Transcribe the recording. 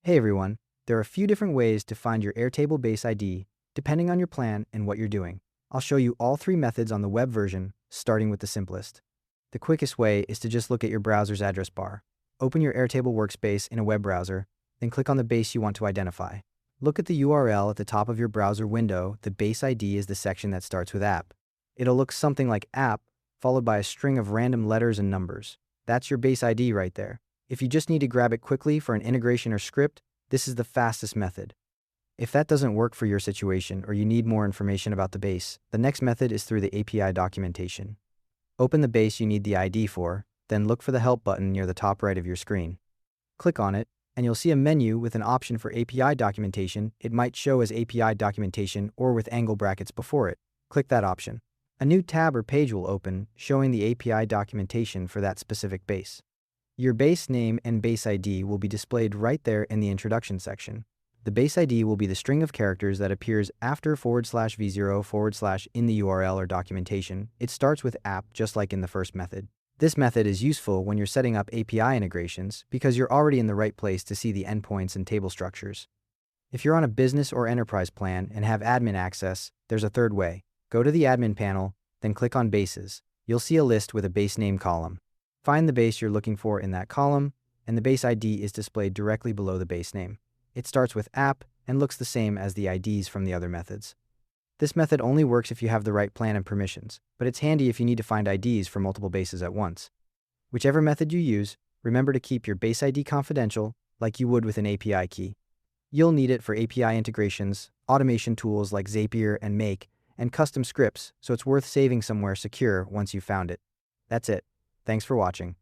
Hey everyone, there are a few different ways to find your Airtable base ID depending on your plan and what you're doing. I'll show you all three methods on the web version, starting with the simplest. The quickest way is to just look at your browser's address bar. Open your Airtable workspace in a web browser, then click on the base you want to identify. Look at the URL at the top of your browser window. The base ID is the section that starts with app. It'll look something like app, followed by a string of random letters and numbers. That's your base ID right there. If you just need to grab it quickly for an integration or script, this is the fastest method. If that doesn't work for your situation or you need more information about the base, the next method is through the API documentation. Open the base you need the ID for, then look for the Help button near the top right of your screen. Click on it, and you'll see a menu with an option for API documentation. It might show as API documentation or with angle brackets before it. Click that option. A new tab or page will open, showing the API documentation for that specific base. Your base name and base ID will be displayed right there in the introduction section. The base ID will be the string of characters that appears after /v0 / in the URL or documentation. It starts with app just like in the first method. This method is useful when you're setting up API integrations because you're already in the right place to see the endpoints and table structures. If you're on a business or enterprise plan and have admin access, there's a third way. Go to the admin panel, then click on bases. You'll see a list with a base name column. Find the base you're looking for in that column, and the base ID is displayed directly below the base name. It starts with app and looks the same as the IDs from the other methods. This method only works if you have the right plan and permissions, but it's handy if you need to find IDs for multiple bases at once. Whichever method you use, remember to keep your base ID confidential like you would with an API key. You'll need it for API integrations, automation tools like Zapier and Make, and custom scripts, so it's worth saving somewhere secure once you've found it. That's it. Thanks for watching.